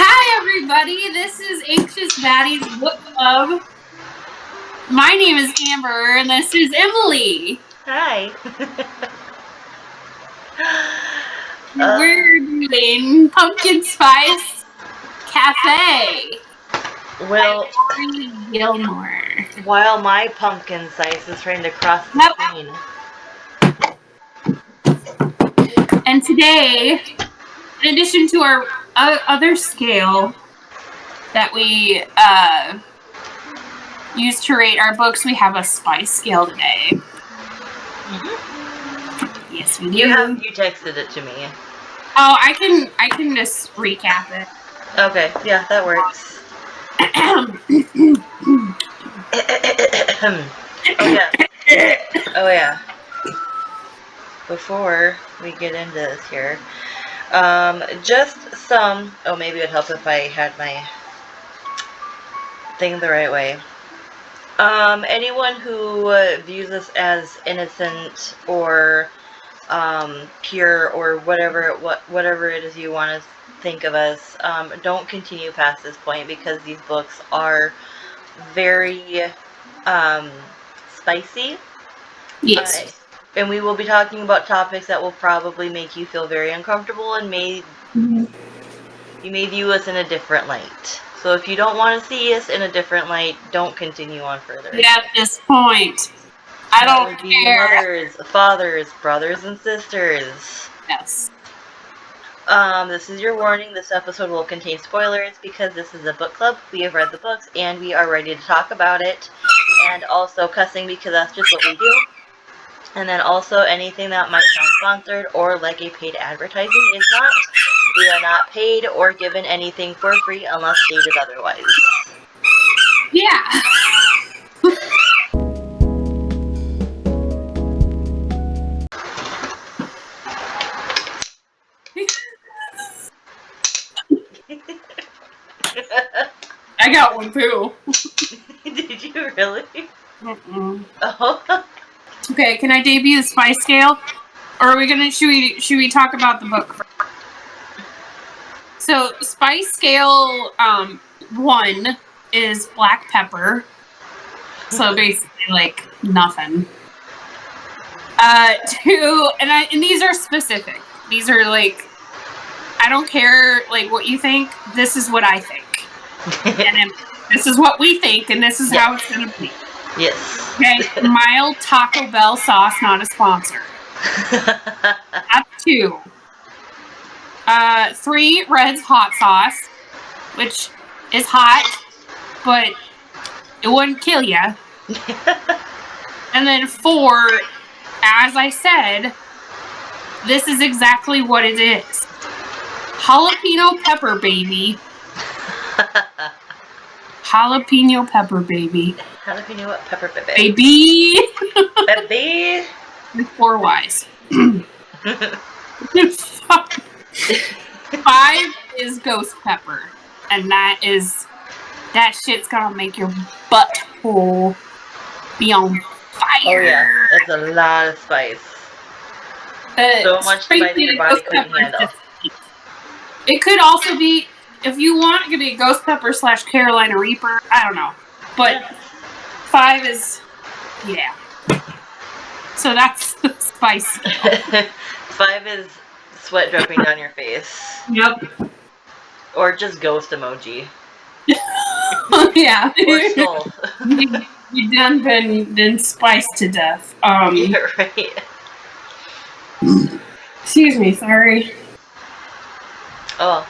Hi, everybody. This is Anxious Baddies Book Club. My name is Amber, and this is Emily. Hi. We're doing Pumpkin Spice Café Well, by Tori Gilmore. while my pumpkin spice is trying to cross the Yep. screen. And today, in addition to our other scale that we use to rate our books, we have a spice scale today. Mm-hmm. Yes, we do. You texted it to me. Oh, I can just recap it. Okay, yeah, that works. Oh yeah. Before we get into this here, just some. Oh, maybe it'd help if I had my thing the right way. Anyone who views us as innocent or pure or whatever it is you want to think of us, don't continue past this point because these books are very spicy. Yes. And we will be talking about topics that will probably make you feel very uncomfortable and you may view us in a different light. So if you don't want to see us in a different light, don't continue on further. At this point, I don't That would be care. mothers, fathers, brothers, and sisters. Yes. This is your warning. This episode will contain spoilers because this is a book club. We have read the books and we are ready to talk about it. And also cussing because that's just what we do. And then also anything that might sound sponsored or like a paid advertising is not. We are not paid or given anything for free unless stated otherwise. Yeah. I got one too. Did you really? Mm-mm. Oh. Okay, can I debut the spice scale? Or are we gonna should we talk about the book first? So spice scale 1 is black pepper. So basically like nothing. 2 and these are specific. These are like I don't care like what you think. This is what I think. And this is what we think, and this is how it's gonna be. Yes. Okay, mild Taco Bell sauce, not a sponsor. That's 2. 3, Red's hot sauce, which is hot, but it wouldn't kill you. And then 4, as I said, this is exactly what it is. Jalapeno pepper baby. Jalapeno pepper baby. Jalapeno pepper baby. Baby. Baby. With 4 Y's. 5 is ghost pepper. And that shit's gonna make your butthole be on fire. Oh yeah, that's a lot of spice. So much spice your body couldn't handle. It could also be, if you want, it could be ghost pepper / Carolina Reaper. I don't know. But 5 is, yeah. So that's the spice scale. 5 is sweat dripping down your face. Yep. Or just ghost emoji. Yeah. Or skull. You done been spiced to death. Yeah, right. Excuse me, sorry. Oh.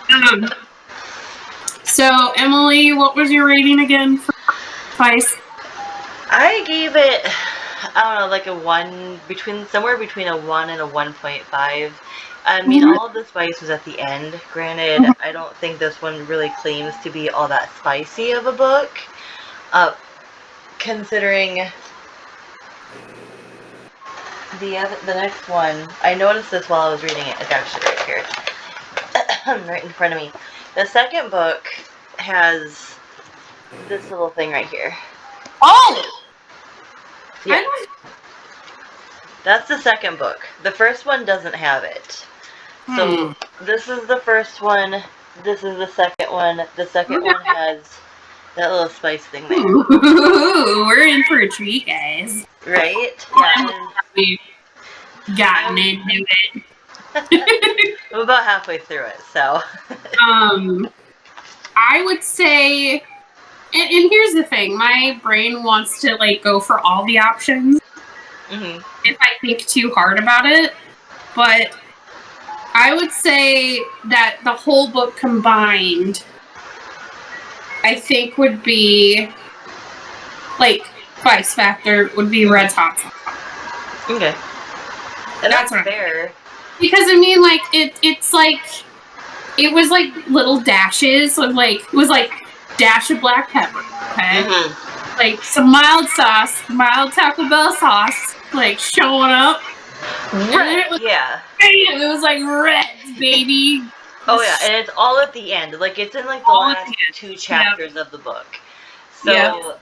So Emily, what was your rating again for spice? I gave it, I don't know, like a 1, somewhere between a 1 and a 1.5. I mean, all of the spice was at the end. Granted, I don't think this one really claims to be all that spicy of a book. Considering the next one, I noticed this while I was reading it. It's actually right here. Right in front of me. The second book has this little thing right here. Oh! Yeah. That's the second book. The first one doesn't have it. So this is the first one This is the second one. The second one has that little spice thing there. Ooh, we're in for a treat, guys. Right? Yeah. We've gotten into it. I'm about halfway through it, so. I would say, and here's the thing, my brain wants to like go for all the options if I think too hard about it, but I would say that the whole book combined, I think would be, like, spice factor would be Red's hot sauce. Okay. And that's fair. Because I mean, like, it's like, it was like little dashes of like, it was like dash of black pepper, okay? Like some mild sauce, mild Taco Bell sauce, like showing up. Right, It was like Red's, baby. Oh yeah, and it's all at the end. Like, it's in like the last 2 chapters of the book. So,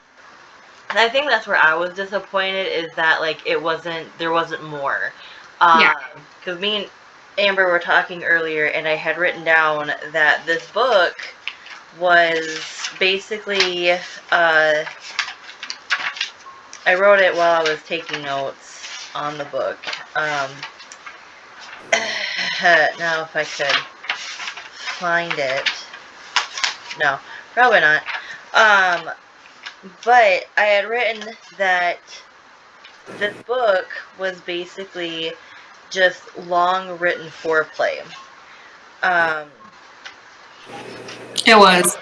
and I think that's where I was disappointed, is that like there wasn't more. Because me and Amber were talking earlier, and I had written down that this book was basically, I wrote it while I was taking notes on the book. Now if I could find it. No, probably not. But I had written that this book was basically just long written foreplay. It was.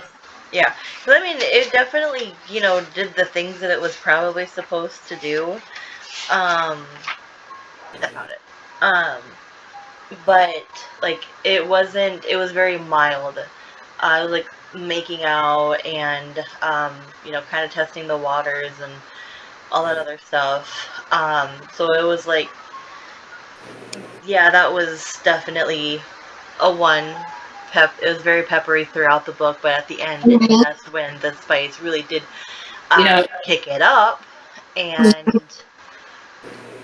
Yeah. But I mean, it definitely, did the things that it was probably supposed to do. About it. But, like, it was very mild. It was like making out and, kind of testing the waters and all that other stuff. So it was like, yeah, that was definitely a one. It was very peppery throughout the book, but at the end, that's when the spice really did kick it up, and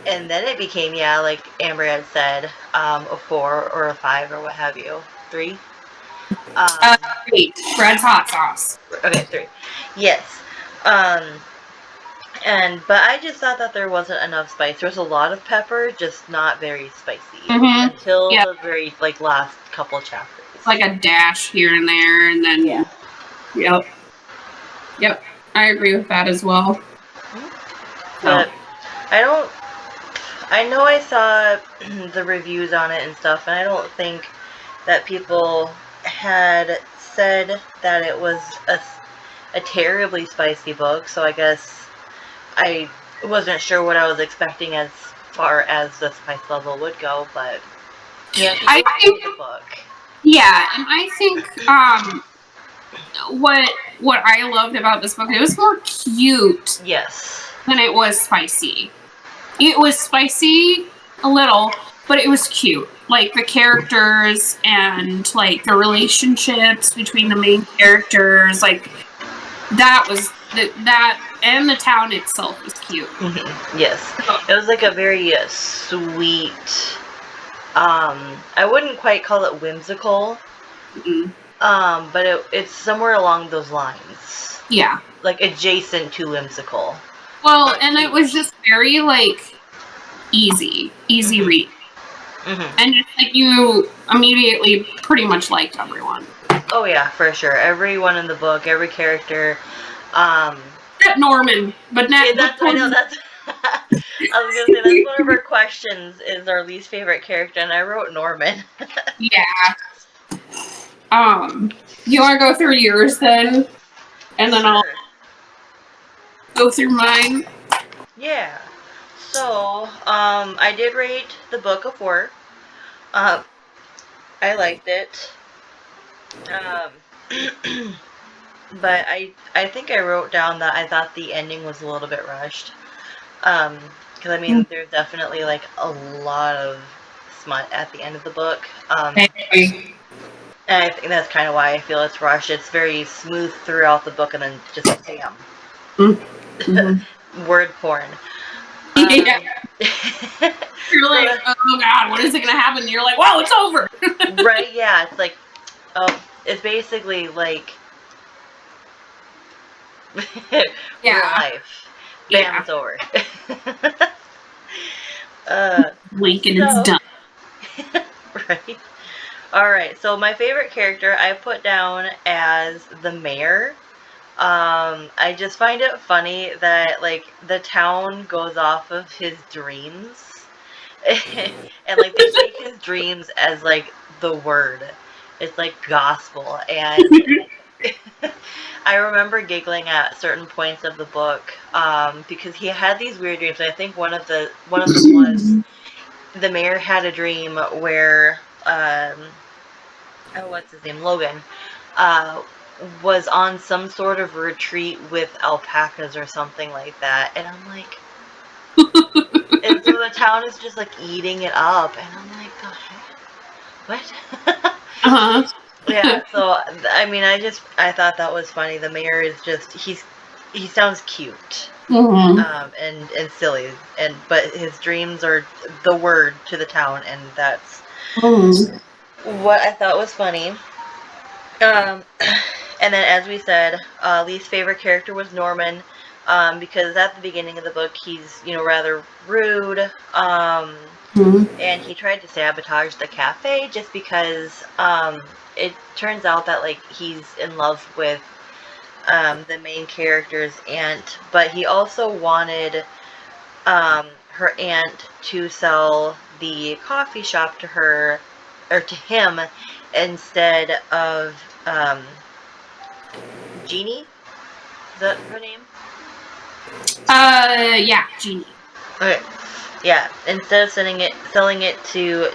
then it became, like Amber had said, a 4 or a 5 or what have you. 3? 3. Red's hot sauce. Okay, 3. Yes. But I just thought that there wasn't enough spice. There was a lot of pepper, just not very spicy until the very last couple chapters. Like a dash here and there, and then Yep. I agree with that as well. But I know I saw the reviews on it and stuff, and I don't think that people had said that it was a terribly spicy book, so I guess I wasn't sure what I was expecting as far as the spice level would go, but I think the book. Yeah, and I think what I loved about this book, it was more cute. Yes. Than it was spicy. It was spicy a little, but it was cute. Like the characters and like the relationships between the main characters, like that was that and the town itself was cute. Yes. It was like a very sweet, I wouldn't quite call it whimsical. But it's somewhere along those lines. Yeah. Like adjacent to whimsical. Well, and it was just very like easy read. And just like you immediately pretty much liked everyone. Oh yeah, for sure. Everyone in the book, every character. Except Norman, but not. Yeah, I know that's. I was gonna say that's one of our questions is our least favorite character, and I wrote Norman. Yeah. You want to go through yours then, and then I'll go through mine. Yeah. So, I did rate the book a 4. I liked it. But I think I wrote down that I thought the ending was a little bit rushed. Because I mean, there's definitely like a lot of smut at the end of the book. And I think that's kind of why I feel it's rushed. It's very smooth throughout the book, and then just bam. Word porn. You're like, oh god, what is it gonna happen? And you're like, wow, it's over. Right? Yeah. It's like, oh, It's basically like Yeah. real life. Bam, Yeah. it's over. Blink and so, it's done. right. Alright, so my favorite character I put down as the mayor. I just find it funny that, like, the town goes off of his dreams. And, like, they take his dreams as, like, the word. It's, like, gospel. And I remember giggling at certain points of the book, because he had these weird dreams. I think one of them was the mayor had a dream where, what's his name? Logan, was on some sort of retreat with alpacas or something like that. And I'm like, and so the town is just like eating it up. And I'm like, the heck? What? Uh-huh. Yeah, so, I mean, I thought that was funny. The mayor is just, he sounds cute. And silly. But his dreams are the word to the town, and that's what I thought was funny. And then, as we said, Lee's favorite character was Norman, because at the beginning of the book, he's, rather rude, and he tried to sabotage the cafe just because, it turns out that, like, he's in love with, the main character's aunt, but he also wanted, her aunt to sell the coffee shop to her, or to him, instead of, Jeannie? Is that her name? Yeah, Jeannie. Okay. Yeah. Instead of selling it to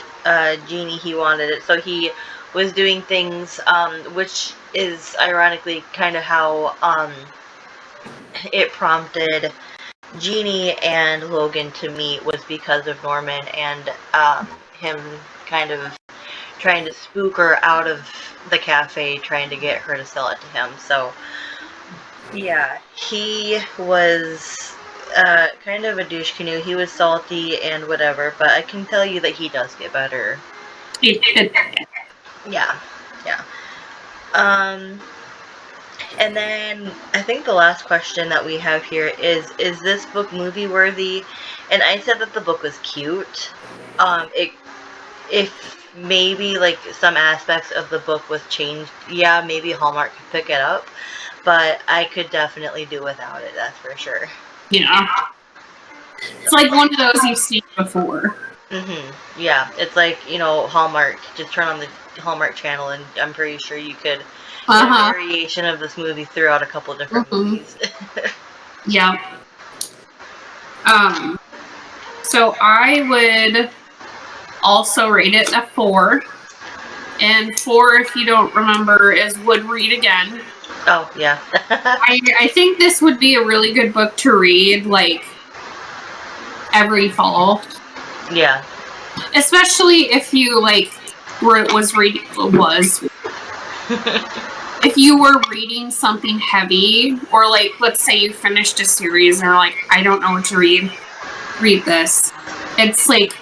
Jeannie, he wanted it. So he was doing things, which is ironically kind of how it prompted Jeannie and Logan to meet, was because of Norman and him kind of trying to spook her out of the cafe, trying to get her to sell it to him. So yeah, he was kind of a douche canoe. He was salty and whatever, but I can tell you that he does get better. Yeah, yeah. And then I think the last question that we have here is this book movie worthy? And I said that the book was cute. If maybe like some aspects of the book was changed, yeah, maybe Hallmark could pick it up, but I could definitely do without it, that's for sure. Yeah. It's like one of those you've seen before. Yeah, it's like, Hallmark. Just turn on the Hallmark channel and I'm pretty sure you could get a variation of this movie throughout a couple different movies. Yeah. So I would also rate it a 4. And 4, if you don't remember, is would read again. Oh, yeah. I think this would be a really good book to read, like, every fall. Yeah. Especially if you, like, if you were reading something heavy, or, like, let's say you finished a series and are like, I don't know what to read this. It's like,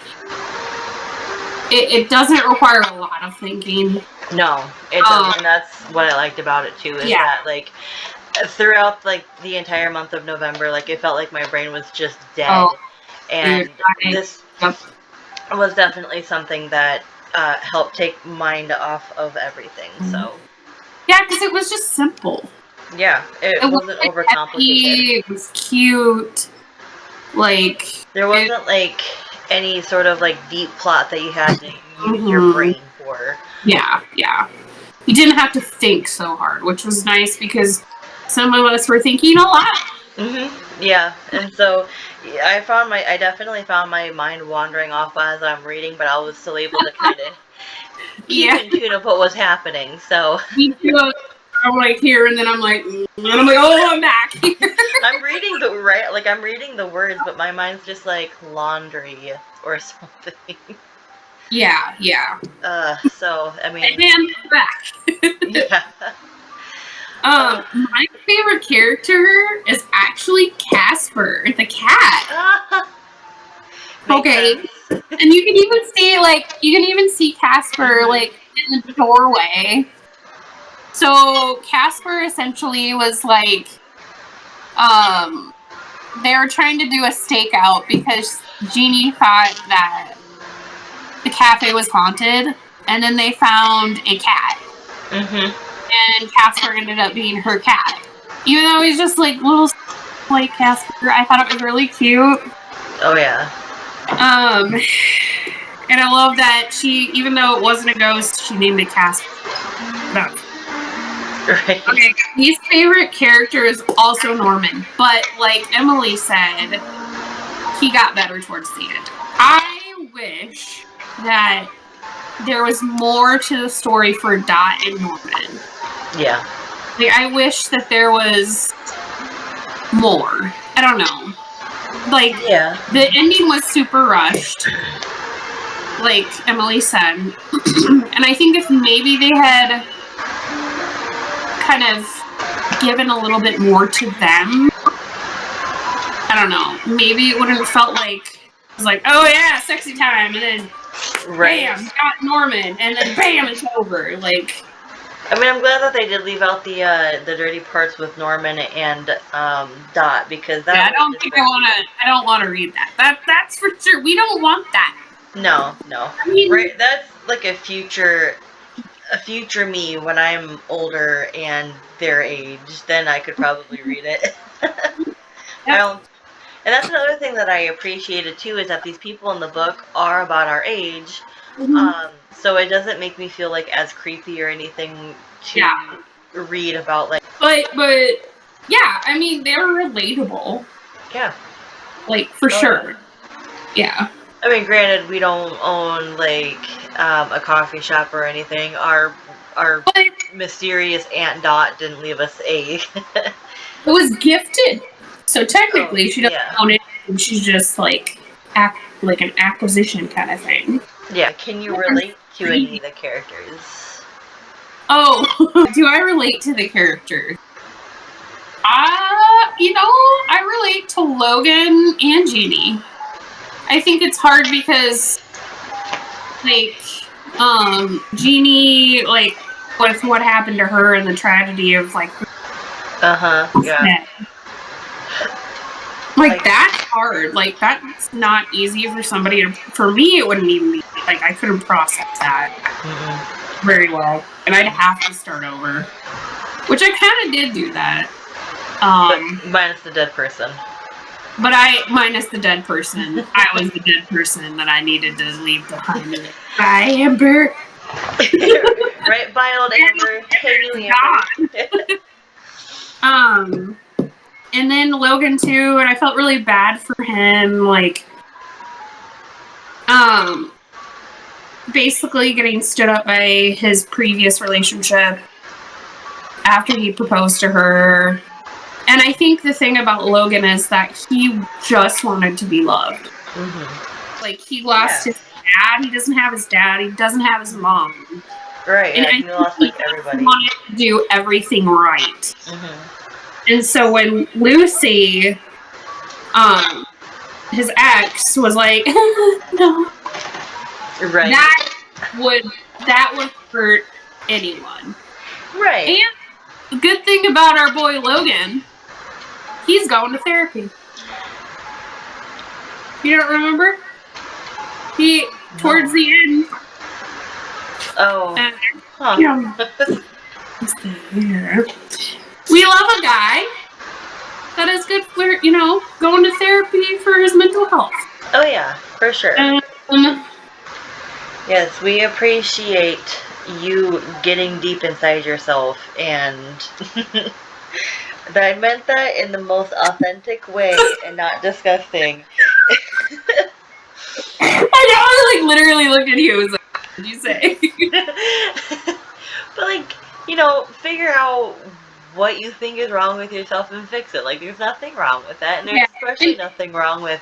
it doesn't require a lot of thinking. No, it doesn't, and that's what I liked about it too, is that, like, throughout, like, the entire month of November, like, it felt like my brain was just dead, and this was definitely something that helped take mind off of everything, so. Yeah, because it was just simple. Yeah, it wasn't overcomplicated. It was cute. Like, there wasn't like any sort of like deep plot that you had to use your brain for. Yeah. You didn't have to think so hard, which was nice because some of us were thinking a lot. Yeah, and so I definitely found my mind wandering off as I'm reading, but I was still able to kind of keep in tune of what was happening. So I'm like here, and then I'm like, oh, I'm back. I'm reading the words, but my mind's just like laundry or something. Yeah. So I mean, and back. Yeah. My favorite character is actually Casper, the cat. Okay. And you can even see Casper like in the doorway. So Casper essentially was like, they were trying to do a stakeout because Jeannie thought that the cafe was haunted, and then they found a cat. And Casper ended up being her cat. Even though he's just like little white Casper, I thought it was really cute. Oh yeah. And I love that she, even though it wasn't a ghost, she named it Casper. No. Right. Okay, his favorite character is also Norman, but like Emily said, he got better towards the end. I wish that there was more to the story for Dot and Norman. Yeah. Like, I wish that there was more. I don't know. Like, yeah. The ending was super rushed, like Emily said. And I think if maybe they had kind of given a little bit more to them, I don't know, maybe it wouldn't have felt like it was like, oh yeah, sexy time, and then bam, got Norman, and then bam, it's over. Like, I mean, I'm glad that they did leave out the dirty parts with Norman and Dot, because that. Yeah, I don't want to read that. That's for sure. We don't want that. No. I mean, right. That's like a future me when I'm older and their age. Then I could probably read it. Yep. And that's another thing that I appreciated too, is that these people in the book are about our age. So it doesn't make me feel like as creepy or anything to read about, like. But yeah, I mean, they're relatable. Yeah. Like, for sure. Yeah. I mean, granted, we don't own like a coffee shop or anything. Our mysterious Aunt Dot didn't leave us a. It was gifted, so technically she doesn't own it. She's just like an acquisition kind of thing. Yeah. Can you relate to any of the characters? Oh, do I relate to the characters? I relate to Logan and Jeannie. I think it's hard because, like, Jeannie, like, with what happened to her and the tragedy of, like, yeah. Like, that's hard. Like, that's not easy for somebody for me, it wouldn't even be, like, I couldn't process that very well. And I'd have to start over. Which I kind of did do that. But minus the dead person. But minus the dead person. I was the dead person that I needed to leave behind. Bye, Amber. Right, bye, old Amber. Hey, new Amber. And then Logan too, and I felt really bad for him, like, basically getting stood up by his previous relationship after he proposed to her. And I think the thing about Logan is that he just wanted to be loved. Like, he lost his dad. He doesn't have his dad. He doesn't have his mom. Right, and he lost, like, everybody. He wanted to do everything right. And so when Lucy, his ex, was like, no. Right. That would hurt anyone. Right. And the good thing about our boy Logan, he's going to therapy. You don't remember? Towards the end. Oh. We love a guy that is good for, going to therapy for his mental health. Oh yeah, for sure. Yes, we appreciate you getting deep inside yourself, and I meant that in the most authentic way and not disgusting. I know, I literally looked at you and was like, what did you say? But figure out what you think is wrong with yourself and fix it. Like, there's nothing wrong with that, and there's especially nothing wrong with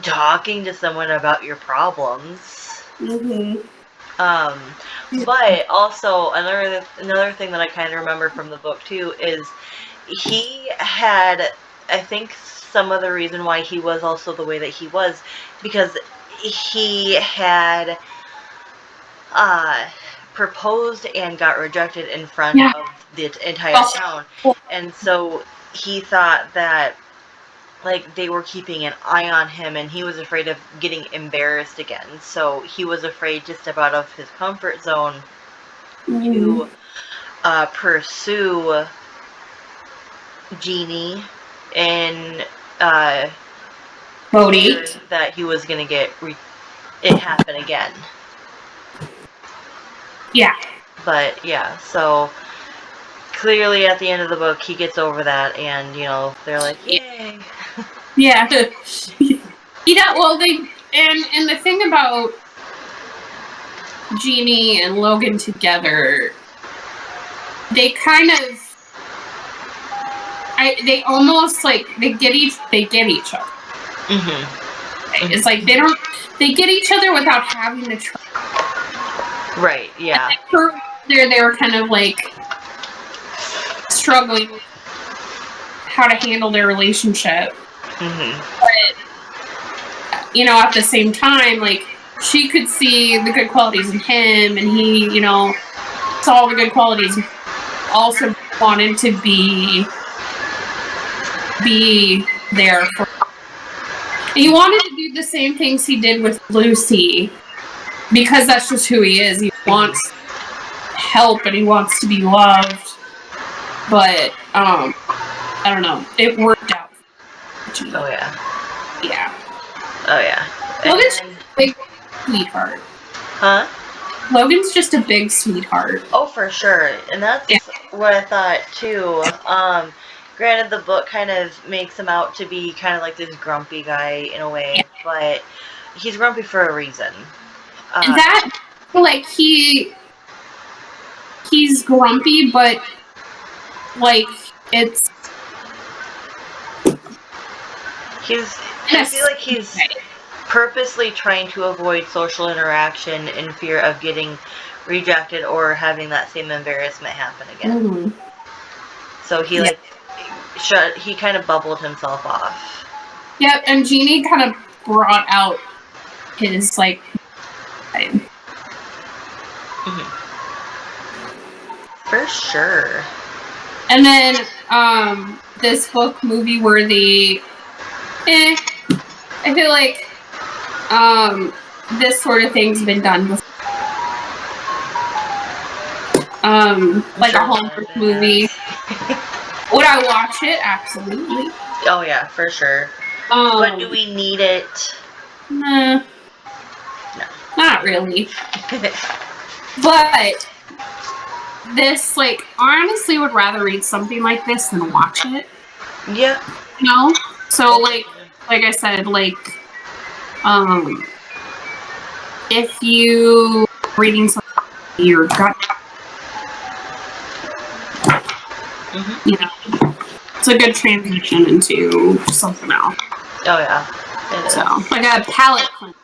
talking to someone about your problems. But also another thing that I kind of remember from the book too is he had, I think, some of the reason why he was also the way that he was because he had proposed and got rejected in front of the entire town. And so he thought that, like, they were keeping an eye on him, and he was afraid of getting embarrassed again. So he was afraid to step out of his comfort zone to pursue Jeannie and Bodhi. that he was going to get it happen again. Yeah. But, yeah, so clearly at the end of the book, he gets over that, and, you know, they're like, yay! Yeah. Well, and the thing about Jeannie and Logan together, they kind of, they almost, like, they get each other. Mm-hmm. It's like they get each other without having to try. Right, yeah. They were kind of, like, struggling with how to handle their relationship. Mm-hmm. But, you know, at the same time, like, she could see the good qualities in him, and he, you know, saw the good qualities. Also wanted to be there for her. He wanted to do the same things he did with Lucy, because that's just who he is. He wants help and he wants to be loved. But I don't know. It worked out. Oh yeah. Yeah. Oh yeah. Logan's just a big sweetheart. Huh? Logan's just a big sweetheart. Oh, for sure. And that's what I thought too. Granted, the book kind of makes him out to be kind of like this grumpy guy in a way, but he's grumpy for a reason. That, like, he's grumpy, but, like, it's... I feel like he's purposely trying to avoid social interaction in fear of getting rejected or having that same embarrassment happen again. Mm-hmm. So he he kind of bubbled himself off. Yep, and Jeannie kind of brought out his, like... Mm-hmm. For sure. And then, this book, movie worthy. I feel like, this sort of thing's been done before. Like a Hallmark movie. Would I watch it? Absolutely. Oh yeah, for sure. But do we need it? Nah. No. Not really. But this, like, honestly would rather read something like this than watch it. Yeah. You know? So, like I said, like, if you reading something your gut, you know, it's a good transition into something else. Oh yeah. So, like a palate cleanser.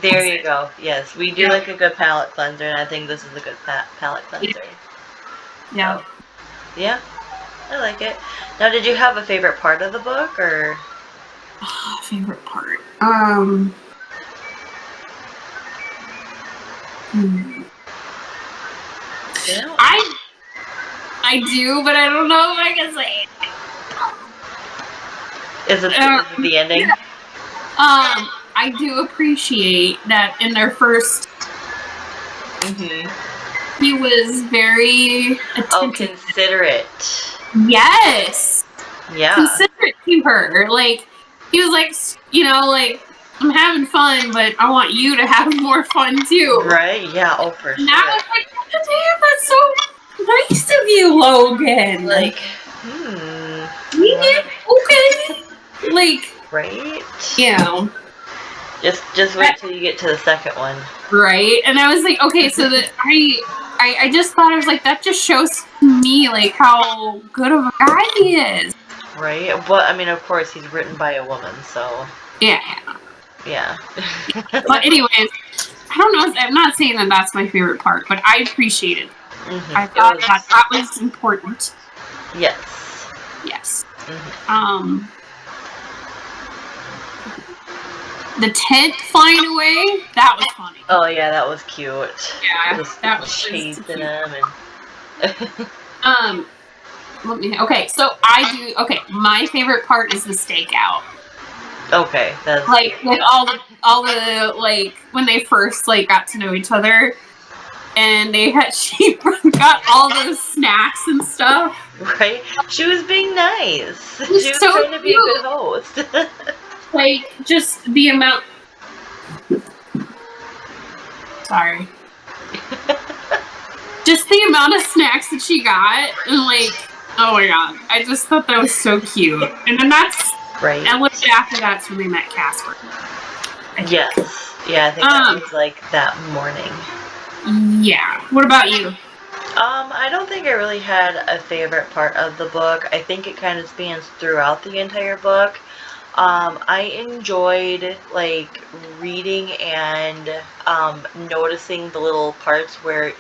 There you go. Yes, we do like a good palate cleanser, and I think this is a good palate cleanser. Yeah. So, yeah, I like it. Now, did you have a favorite part of the book, or? Favorite part? Yeah. I do, but I don't know if I can say it. Is it the ending? Yeah. I do appreciate that in their first. He was very attentive. Oh, considerate. Yes. Yeah. Considerate to her. Like, he was like, you know, like, I'm having fun, but I want you to have more fun too. Right? Yeah. Oh, for sure. And I was like, damn, that's so nice of you, Logan. Like, Yeah, okay. Like, right? You know. Just wait till you get to the second one. Right? And I was like, okay, so that I just thought, I was like, that just shows me, like, how good of a guy he is. Right? Well, I mean, of course, he's written by a woman, so. Yeah. Yeah. But anyways, I don't know, I'm not saying that that's my favorite part, but I appreciate it. I thought that was important. Yes. Yes. the tent flying away, that was funny. Oh yeah, that was cute. Yeah, just that was chasing cute. him and. Okay, so my favorite part is the stakeout. Okay, that's like all the like when they first like got to know each other, and she got all those snacks and stuff. right. She was being nice. It was She was so trying to be a cute. good host. Like just the amount. Sorry. Just the amount of snacks that she got, and like, oh my god, I just thought that was so cute. And then that's right. and like after that's when they met Casper. Yes. Yeah, I think that was like that morning. Yeah. What about you? I don't think I really had a favorite part of the book. I think it kind of spans throughout the entire book. I enjoyed like reading and noticing the little parts where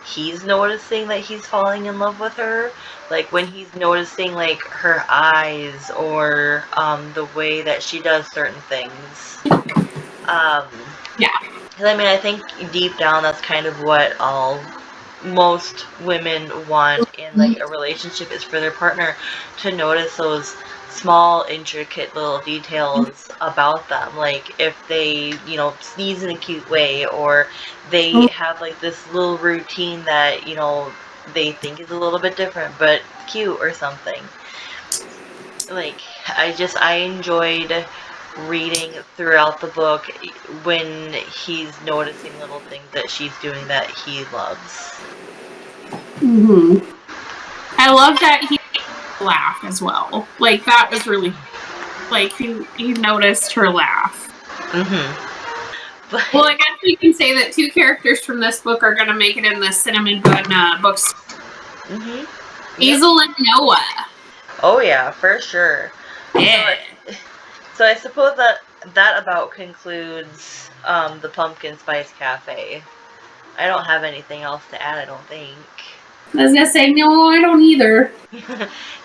he's noticing that he's falling in love with her, like when he's noticing like her eyes or the way that she does certain things. Yeah. Because I mean, I think deep down that's kind of what most women want in like a relationship, is for their partner to notice those small intricate little details about them, like if they sneeze in a cute way, or they have like this little routine that they think is a little bit different but cute or something. Like I enjoyed reading throughout the book when he's noticing little things that she's doing that he loves. I love that he laughed as well. Like that was really like he noticed her laugh. Well, I guess we can say that 2 characters from this book are going to make it in the Cinnamon Bun books. Hazel and Noah. Oh yeah, for sure. Yeah. So I suppose that about concludes the Pumpkin Spice Cafe. I don't have anything else to add, I don't think. I was gonna say, no, I don't either.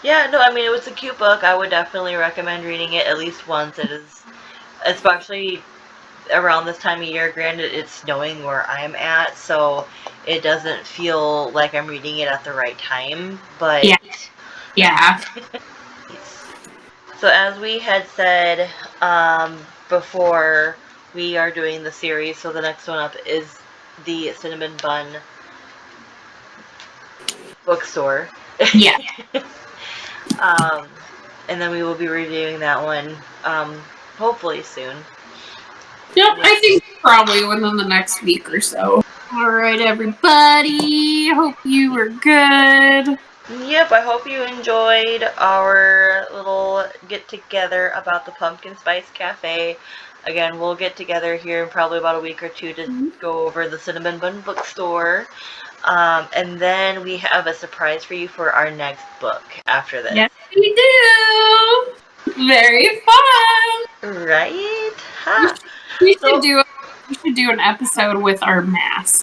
Yeah, no, I mean, it was a cute book. I would definitely recommend reading it at least once. It is, especially around this time of year. Granted, it's snowing where I'm at, so it doesn't feel like I'm reading it at the right time, but... Yeah. So as we had said before, we are doing the series, so the next one up is the Cinnamon Bun bookstore. Yeah. And then we will be reviewing that one hopefully soon. Yep, I think probably within the next week or so. Alright, everybody. Hope you were good. Yep, I hope you enjoyed our little get-together about the Pumpkin Spice Cafe. Again, we'll get together here in probably about a week or two to go over the Cinnamon Bun bookstore. And then we have a surprise for you for our next book after this. Yes, we do! Very fun! Right? Ha! We should do an episode with our masks.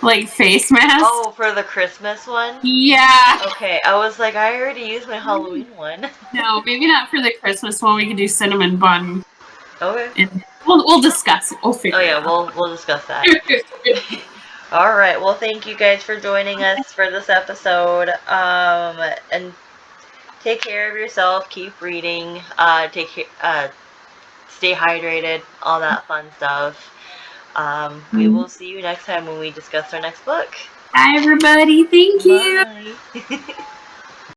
Like face masks. Oh, for the Christmas one? Yeah. Okay, I was like, I already used my Halloween one. No, maybe not for the Christmas one. We could do Cinnamon Bun. Okay. We'll discuss it. We'll figure it out. We'll discuss that. Alright, well, thank you guys for joining us for this episode. And take care of yourself. Keep reading. Stay hydrated. All that fun stuff. We will see you next time when we discuss our next book. Bye, everybody. Thank you. Bye.